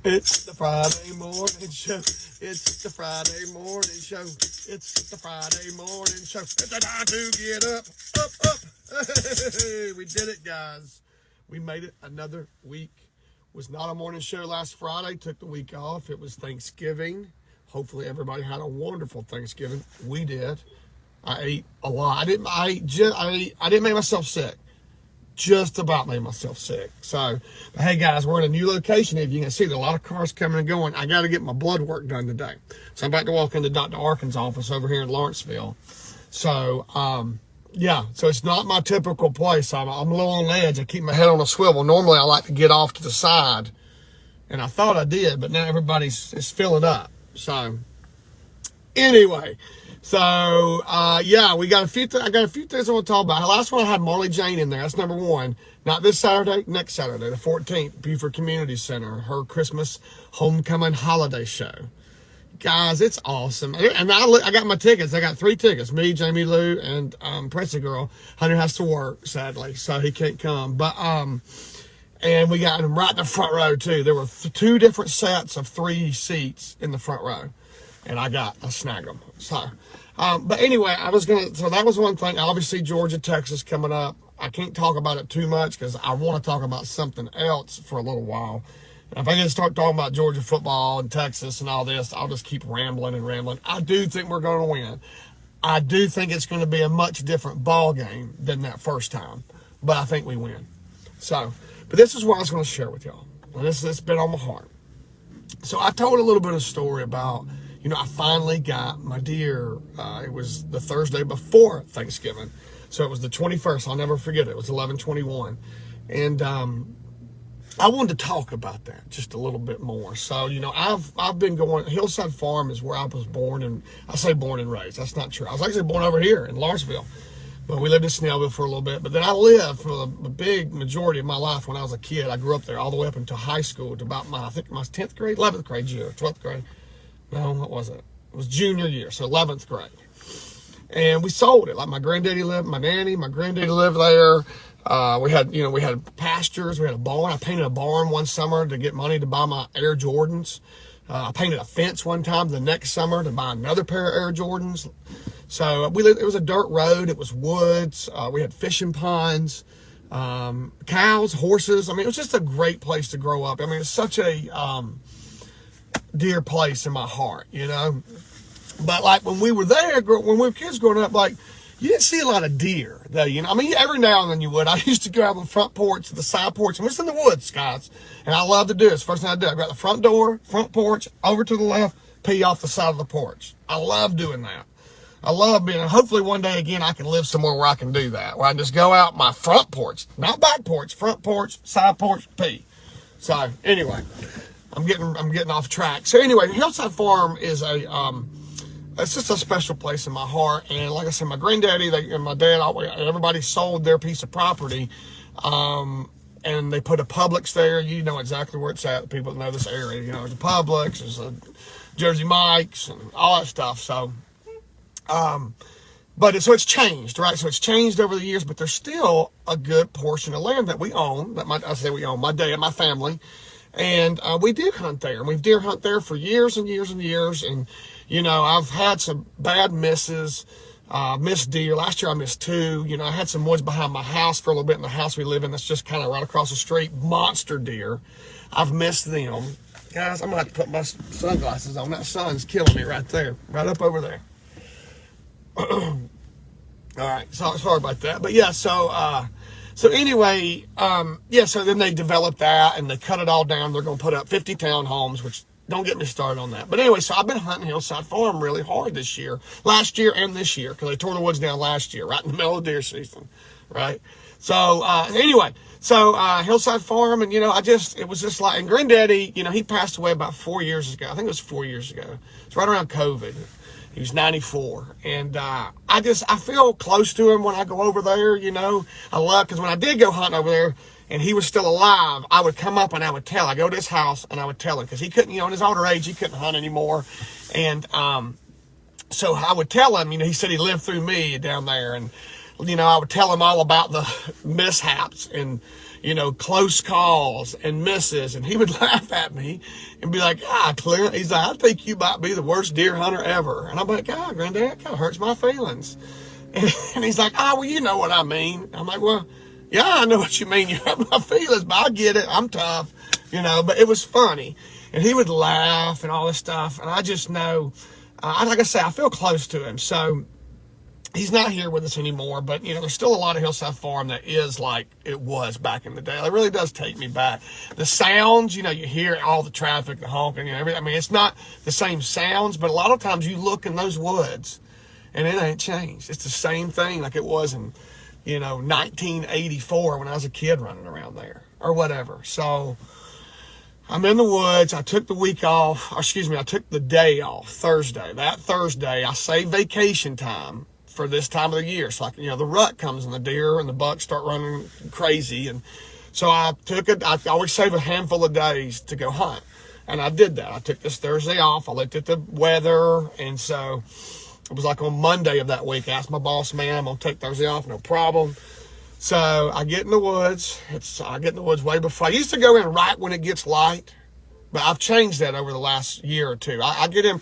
It's the Friday morning show. It's the Friday morning show. It's the Friday morning show. It's the time to get up, up, up. Hey, we did it, guys. We made it another week. Was not a morning show last Friday. Took the week off. It was Thanksgiving. Hopefully everybody had a wonderful Thanksgiving. We did. I ate a lot. I didn't make myself sick. Just about made myself sick. So, but hey guys, we're in a new location. If you can see, there are a lot of cars coming and going. I got to get my blood work done today. So I'm about to walk into Dr. Arkin's office over here in Lawrenceville. So, yeah, so it's not my typical place. I'm a little on edge. I keep my head on a swivel. Normally I like to get off to the side, and I thought I did, but now everybody's filling up. So anyway, so yeah, we got a few. I got a few things I want to talk about. Last one I had Marley Jane in there. That's number one. Not this Saturday, next Saturday, the 14th, Beaufort Community Center, her Christmas homecoming holiday show. Guys, it's awesome. And I got my tickets. I got 3 tickets. Me, Jamie Lou, and Pressy Girl. Hunter has to work, sadly, so he can't come. But and we got him right in the front row too. There were 2 different sets of 3 seats in the front row, and I snagged them. So, but anyway, so that was one thing. Obviously, Georgia, Texas coming up. I can't talk about it too much because I want to talk about something else for a little while. If I can start talking about Georgia football and Texas and all this, I'll just keep rambling and rambling. I do think we're going to win. I do think it's going to be a much different ball game than that first time, but I think we win. So, but this is what I was going to share with y'all. This has been on my heart. So I told a little bit of story about, I finally got my deer. It was the Thursday before Thanksgiving. So it was the 21st. I'll never forget it. It was 11/21. And I wanted to talk about that just a little bit more. So, I've been going, Hillside Farm is where I was born, and I say born and raised. That's not true. I was actually born over here in Lawrenceville. But we lived in Snellville for a little bit. But then I lived for the big majority of my life when I was a kid. I grew up there all the way up until high school, to about my 10th grade, 11th grade year, 12th grade. No, what was it? It was junior year, so 11th grade. And we sold it. Like my granddaddy lived, my granddaddy lived there. We had pastures, we had a barn. I painted a barn one summer to get money to buy my Air Jordans. I painted a fence one time the next summer to buy another pair of Air Jordans. So it was a dirt road. It was woods. We had fishing ponds, cows, horses. I mean, it was just a great place to grow up. I mean, it's such a dear place in my heart, But like when we were there, when we were kids growing up, like you didn't see a lot of deer, though. I mean, every now and then you would. I used to go out on the front porch, the side porch, and we're just in the woods, guys. And I love to do this. First thing I do, I go out the front door, front porch, over to the left, pee off the side of the porch. I love doing that. I love being. Hopefully one day again I can live somewhere where I can do that, where I can just go out my front porch, not back porch, front porch, side porch, pee. So anyway, I'm getting off track. So anyway, Hillside Farm is it's just a special place in my heart. And like I said, my granddaddy and my dad, everybody sold their piece of property, and they put a Publix there. You know exactly where it's at. The people that know this area, there's a Publix, there's a Jersey Mike's, and all that stuff. So, so it's changed, right? So it's changed over the years, but there's still a good portion of land that we own. My dad, my family. And we deer hunt there, and we've deer hunt there for years and years and years. And I've had some bad misses, missed deer. Last year I missed 2. I had some woods behind my house for a little bit in the house we live in that's just kind of right across the street. Monster deer. I've missed them. Guys, I'm going to have to put my sunglasses on. That sun's killing me right there, right up over there. All right, so sorry about that. But yeah, so anyway, so then they developed that and they cut it all down. They're going to put up 50 townhomes, which don't get me started on that. But anyway, so I've been hunting Hillside Farm really hard last year and this year, because they tore the woods down last year, right in the middle of deer season, right? So anyway, Hillside Farm, and it was just like, and Granddaddy, he passed away about 4 years ago. I think it was 4 years ago. It's right around COVID. He was 94. And I feel close to him when I go over there, I love, because when I did go hunting over there and he was still alive, I would come up and I go to his house and I would tell him, because he couldn't, in his older age, he couldn't hunt anymore. And so I would tell him, he said he lived through me down there. And, I would tell him all about the mishaps and, close calls and misses. And he would laugh at me and be like, Clint, he's like, I think you might be the worst deer hunter ever. And I'm like, Granddad, that kind of hurts my feelings. And he's like, well, you know what I mean. I'm like, well, yeah, I know what you mean. You hurt my feelings, but I get it. I'm tough, but it was funny. And he would laugh and all this stuff. And I just know, like I say, I feel close to him. So he's not here with us anymore, but there's still a lot of Hillside Farm that is like it was back in the day. It really does take me back. The sounds, you hear all the traffic, the honking, everything. I mean, it's not the same sounds, but a lot of times you look in those woods and it ain't changed. It's the same thing like it was in, 1984 when I was a kid running around there or whatever. So I'm in the woods. I took the week off, I took the day off, Thursday. That Thursday, I saved vacation time for this time of the year. So, the rut comes and the deer and the bucks start running crazy. And so I always save a handful of days to go hunt. And I did that. I took this Thursday off. I looked at the weather. And so it was like on Monday of that week, I asked my boss man, I'm going to take Thursday off, no problem. So I get in the woods. I get in the woods way before. I used to go in right when it gets light, but I've changed that over the last year or two. I get in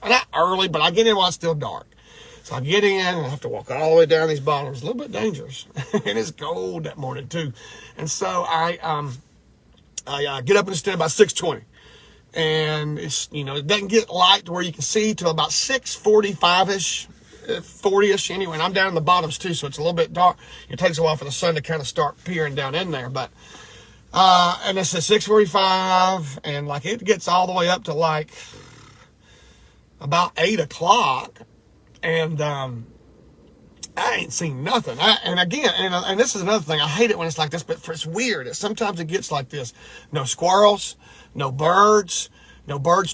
not early, but I get in while it's still dark. So I get in and I have to walk all the way down these bottoms. A little bit dangerous. And it's cold that morning too. And so I get up in the stand about 6:20. And it's, it doesn't get light to where you can see till about 6:45-ish, 40-ish anyway. And I'm down in the bottoms too, so it's a little bit dark. It takes a while for the sun to kind of start peering down in there. But, and it's at 6:45 and like it gets all the way up to like about 8 o'clock. And, I ain't seen nothing. And this is another thing. I hate it when it's like this, but it's weird. Sometimes it gets like this. No squirrels, no birds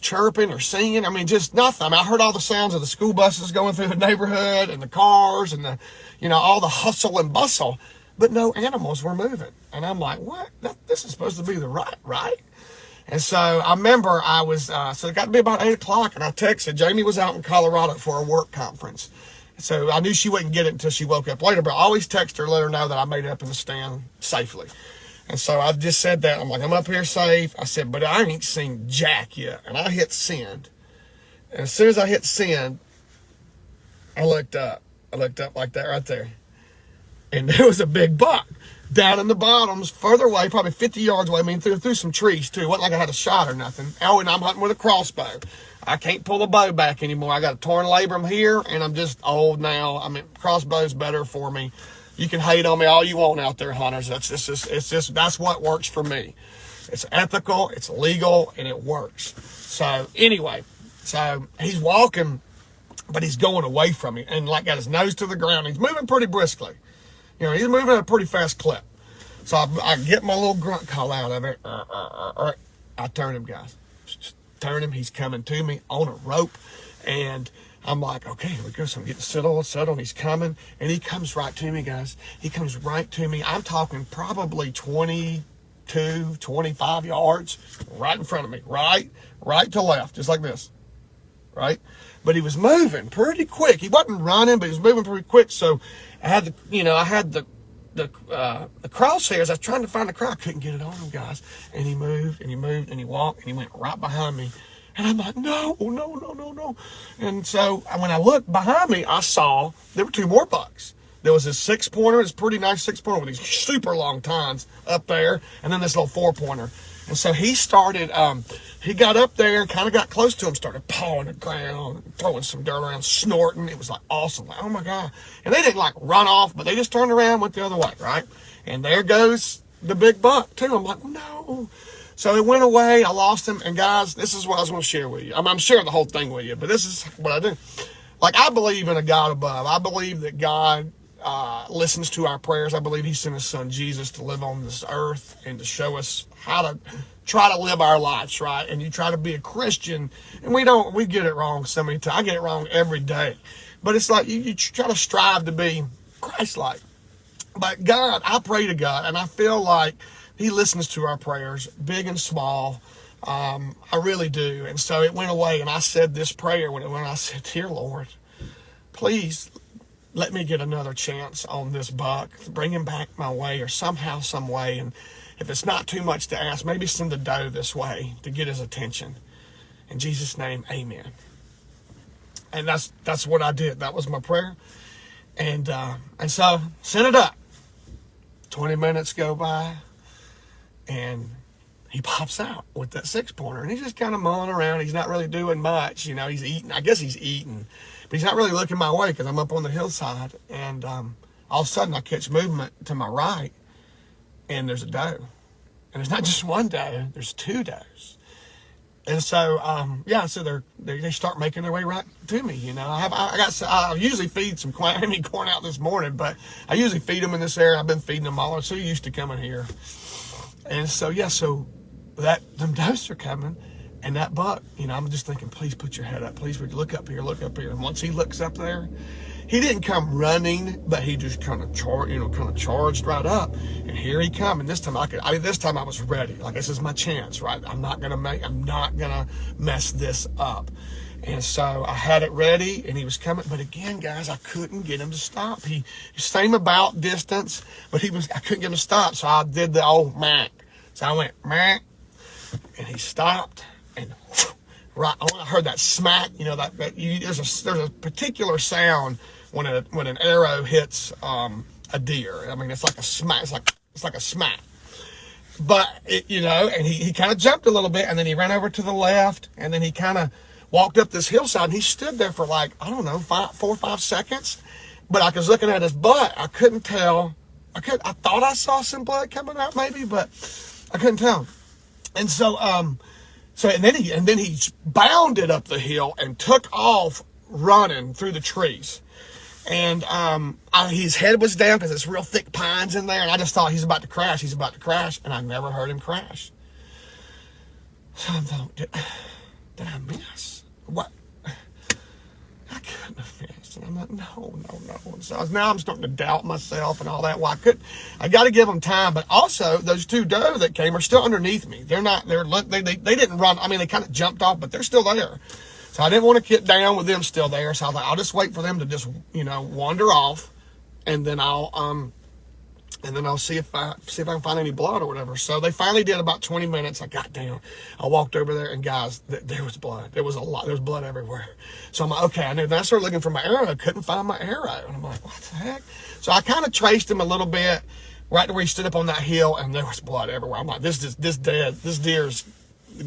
chirping or singing. I mean, just nothing. I mean, I heard all the sounds of the school buses going through the neighborhood and the cars and all the hustle and bustle, but no animals were moving. And I'm like, what? This is supposed to be the right? And so I remember so it got to be about 8 o'clock and I texted. Jamie was out in Colorado for a work conference. So I knew she wouldn't get it until she woke up later, but I always text her, let her know that I made it up in the stand safely. And so I just said that. I'm like, I'm up here safe. I said, but I ain't seen jack yet. And I hit send. And as soon as I hit send, I looked up. I looked up like that right there. And there was a big buck down in the bottoms, further away, probably 50 yards away. I mean, through some trees, too. It wasn't like I had a shot or nothing. Oh, and I'm hunting with a crossbow. I can't pull the bow back anymore. I got a torn labrum here, and I'm just old now. I mean, crossbow's better for me. You can hate on me all you want out there, hunters. That's what works for me. It's ethical, it's legal, and it works. So anyway, he's walking, but he's going away from me, and like got his nose to the ground. He's moving pretty briskly. He's moving at a pretty fast clip. So I get my little grunt call out of it. I turn him, guys. Turn him. He's coming to me on a rope, and I'm like, okay, here we go. So I'm getting settled. He's coming, and he comes right to me, guys. He comes right to me. I'm talking probably 22, 25 yards right in front of me, right to left, just like this, right? But he was moving pretty quick. He wasn't running, but he was moving pretty quick. So I had the crosshairs. I was trying to find the crow. I couldn't get it on him, guys. And he moved, and he walked, and he went right behind me. And I'm like, no. And so when I looked behind me, I saw there were 2 more bucks. There was a 6-pointer, this pretty nice 6-pointer with these super long tines up there, and then this little 4-pointer. And so he started, he got up there and kind of got close to him, started pawing the ground, throwing some dirt around, snorting. It was like awesome. Like, oh my God. And they didn't like run off, but they just turned around, went the other way, right? And there goes the big buck too. I'm like, no. So it went away. I lost him. And guys, this is what I was going to share with you. I'm sharing the whole thing with you, but this is what I do. Like, I believe in a God above. I believe that God listens to our prayers. I believe he sent his son Jesus to live on this earth and to show us how to try to live our lives, right? And you try to be a Christian, and we get it wrong so many times. I get it wrong every day. But it's like you try to strive to be Christ-like. But God, I pray to God, and I feel like he listens to our prayers, big and small. I really do. And so it went away, and I said this prayer when I said, dear Lord, please let me get another chance on this buck, bring him back my way or somehow, some way. And if it's not too much to ask, maybe send the doe this way to get his attention. In Jesus' name, amen. And that's what I did. That was my prayer. And so sent it up. 20 minutes go by, and he pops out with that 6-pointer, and he's just kind of mulling around. He's not really doing much, he's eating. I guess he's eating, but he's not really looking my way because I'm up on the hillside. And all of a sudden I catch movement to my right, and there's a doe. And it's not just one doe, there's 2 does. And so, so they start making their way right to me. I usually feed some corn out this morning, but I usually feed them in this area. I've been feeding them all. So used to coming here. And so, them does are coming, and that buck, I'm just thinking, please put your head up. Please look up here, look up here. And once he looks up there, he didn't come running, but he just kind of charged right up. And here he come. And this time I was ready. Like, this is my chance, right? I'm not gonna mess this up. And so I had it ready, and he was coming. But again, guys, I couldn't get him to stop. He same about distance, but I couldn't get him to stop. So I did the old mac. So I went mac, and he stopped, and right when I heard that smack, there's a particular sound when an arrow hits a deer. I mean, it's like a smack. It's like a smack. But and he kind of jumped a little bit, and then he ran over to the left, and then he kind of walked up this hillside, and he stood there for 4 or 5 seconds. But I was looking at his butt. I couldn't tell. I thought I saw some blood coming out maybe, but I couldn't tell. And so and then he bounded up the hill and took off running through the trees. And his head was down because it's real thick pines in there, and I just thought he's about to crash, and I never heard him crash. So I'm thinking, did I miss? What? I couldn't have missed. And I'm like, no. And so now I'm starting to doubt myself and all that. Well, I got to give them time, but also those 2 doe that came are still underneath me. They didn't run. I mean, they kind of jumped off, but they're still there. So I didn't want to get down with them still there. So I was like, I'll just wait for them to just, wander off, and then I'll see if I can find any blood or whatever. So they finally did about 20 minutes. I got down. I walked over there, and guys, there was blood. There was a lot. There was blood everywhere. So I'm like, okay, I knew. Then I started looking for my arrow. I couldn't find my arrow. And I'm like, what the heck? So I kind of traced him a little bit right to where he stood up on that hill, and there was blood everywhere. I'm like, this deer's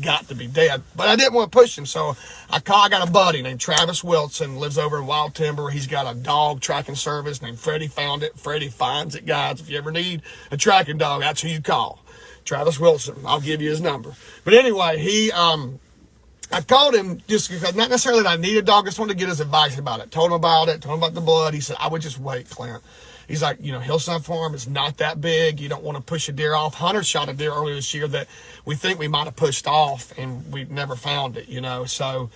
got to be dead. But I didn't want to push him, so I got a buddy named Travis Wilson, lives over in Wild Timber. He's got a dog tracking service named Freddie Found It. Freddie finds it, guys. If you ever need a tracking dog, that's who you call. Travis Wilson. I'll give you his number. But anyway, I called him just because, not necessarily that I need a dog, just wanted to get his advice about it. Told him about the blood. He said, I would just wait, Clint. He's like, Hillside Farm is not that big. You don't want to push a deer off. Hunter shot a deer earlier this year that we think we might have pushed off, and we never found it, So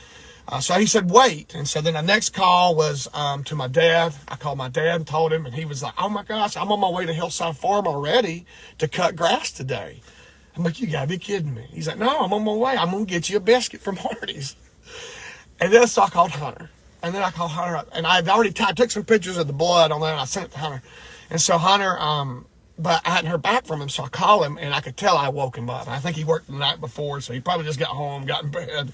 he said, wait. And so then the next call was to my dad. I called my dad and told him, and he was like, oh my gosh, I'm on my way to Hillside Farm already to cut grass today. I'm like, you got to be kidding me. He's like, no, I'm on my way. I'm going to get you a biscuit from Hardee's. And then so I called Hunter. And then I called Hunter up, and I took some pictures of the blood on that, and I sent it to Hunter. And so Hunter, but I hadn't heard back from him, so I called him, and I could tell I woke him up. And I think he worked the night before, so he probably just got home, got in bed.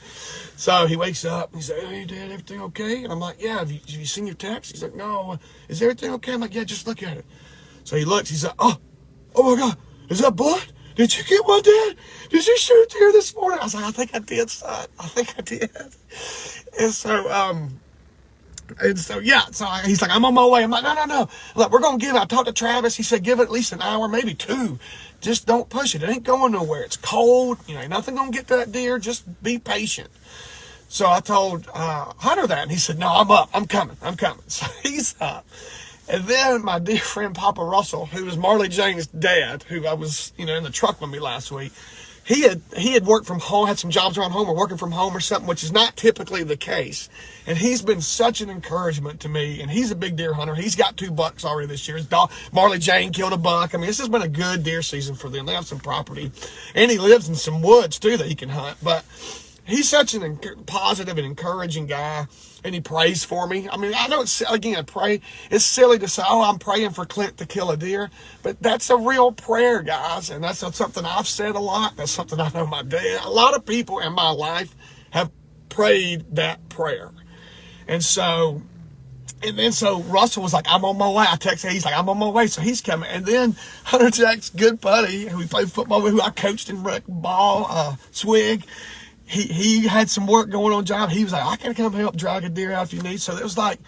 So he wakes up, and he's like, hey, Dad, everything okay? And I'm like, yeah, have you seen your text? He's like, no, is everything okay? I'm like, yeah, just look at it. So he looks, he's like, oh my God, is that blood? Did you get one, Dad? Did you shoot deer this morning? I was like, I think I did, son. I think I did. And so, he's like, I'm on my way. I'm like, no. Look, we're going to give it. I talked to Travis. He said, give it at least an hour, maybe 2. Just don't push it. It ain't going nowhere. It's cold. Ain't nothing going to get to that deer. Just be patient. So I told Hunter that, and he said, no, I'm up. I'm coming. So he's up. And then my dear friend Papa Russell, who was Marley Jane's dad, who I was, in the truck with me last week, he had worked from home, had some jobs around home or working from home or something, which is not typically the case. And he's been such an encouragement to me. And he's a big deer hunter. He's got 2 bucks already this year. His dog, Marley Jane killed a buck. I mean, this has been a good deer season for them. They have some property. And he lives in some woods, too, that he can hunt. But he's such an positive and encouraging guy, and he prays for me. I mean, I don't, again, pray, it's silly to say, oh, I'm praying for Clint to kill a deer, but that's a real prayer, guys, and that's something I've said a lot. That's something I know my dad, a lot of people in my life have prayed that prayer. And so Russell was like, I'm on my way. I texted him, he's like, I'm on my way. So he's coming. And then Hunter Jack's good buddy, who we played football with, who I coached in rec ball, Swig, he had some work going on job. He was like, I can come help drag a deer out if you need. So it was like,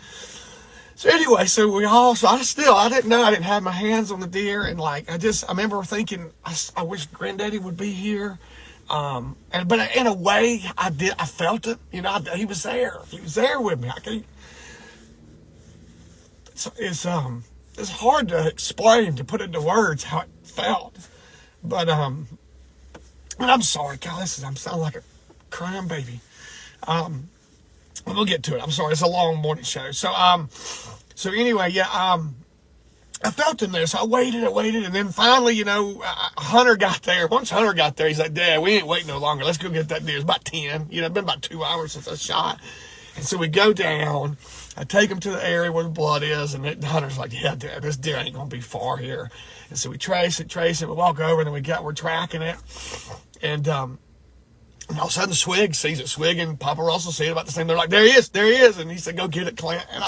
so anyway, so I didn't know, I didn't have my hands on the deer. And like, I remember thinking, I wish Granddaddy would be here. But in a way, I felt it, he was there with me. It's hard to explain, to put into words how it felt. But and I'm sorry, God, I'm sounding like a crying baby. We'll get to it. I'm sorry, it's a long morning show. So anyway, yeah, I felt in there, so I waited, and then finally, Hunter got there. Once Hunter got there, he's like, Dad, we ain't waiting no longer. Let's go get that deer. It's about 10. It's been about 2 hours since I shot. And so we go down. I take him to the area where the blood is, and Hunter's like, yeah, Dad, this deer ain't going to be far here. And so we trace it, we walk over, and then we're tracking it. And all of a sudden, Swig sees it. Swig and Papa Russell see it about the same. They're like, there he is. And he said, go get it, Clint. And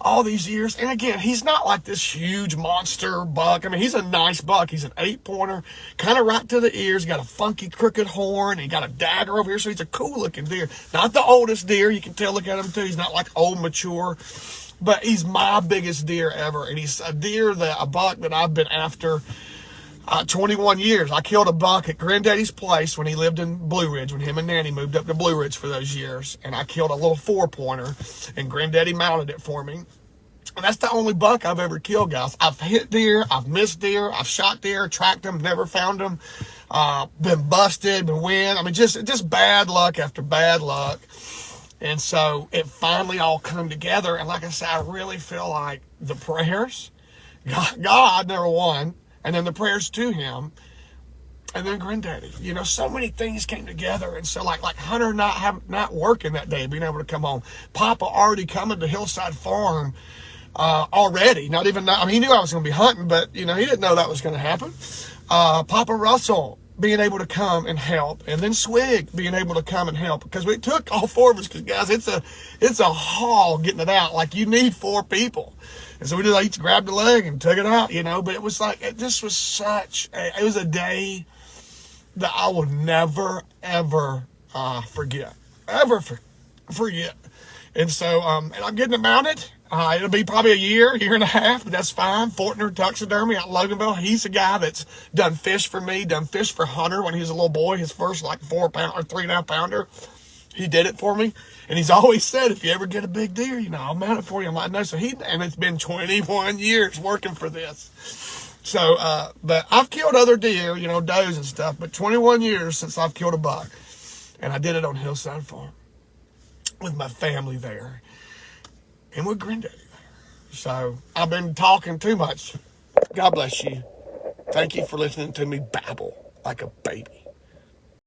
all these years. And again, he's not like this huge monster buck. I mean, he's a nice buck. He's an 8-pointer, kind of right to the ears. He got a funky crooked horn. He got a dagger over here. So he's a cool looking deer. Not the oldest deer. You can tell, look at him too. He's not like old, mature, but he's my biggest deer ever. And he's a buck that I've been after 21 years. I killed a buck at Granddaddy's place when he lived in Blue Ridge, when him and Nanny moved up to Blue Ridge for those years. And I killed a little 4-pointer, and Granddaddy mounted it for me. And that's the only buck I've ever killed, guys. I've hit deer, I've missed deer, I've shot deer, tracked them, never found them, been busted, been win. I mean, just bad luck after bad luck. And so it finally all come together. And like I said, I really feel like the prayers, God, number one, and then the prayers to him, and then Granddaddy. So many things came together. And so like Hunter not working that day, being able to come home. Papa already coming to Hillside Farm already. Not even, I mean, he knew I was going to be hunting, but, he didn't know that was going to happen. Papa Russell being able to come and help, and then Swig being able to come and help, because we took all 4 of us, because guys, it's a haul getting it out. Like, you need 4 people. And so we just each grabbed the leg and took it out, but it was like, it just was it was a day that I will never, ever forget. Ever forget. And so, and I'm getting it mounted. It'll be probably a year and a half, but that's fine. Fortner Taxidermy out in Loganville. He's a guy that's done fish for me, done fish for Hunter when he was a little boy. His first 4-pound or 3.5 pounder. He did it for me. And he's always said, if you ever get a big deer, I'll mount it for you. I'm like, no. So and it's been 21 years working for this. So, but I've killed other deer, does and stuff, but 21 years since I've killed a buck. And I did it on Hillside Farm with my family there and with Granddaddy there. So I've been talking too much. God bless you. Thank you for listening to me babble like a baby.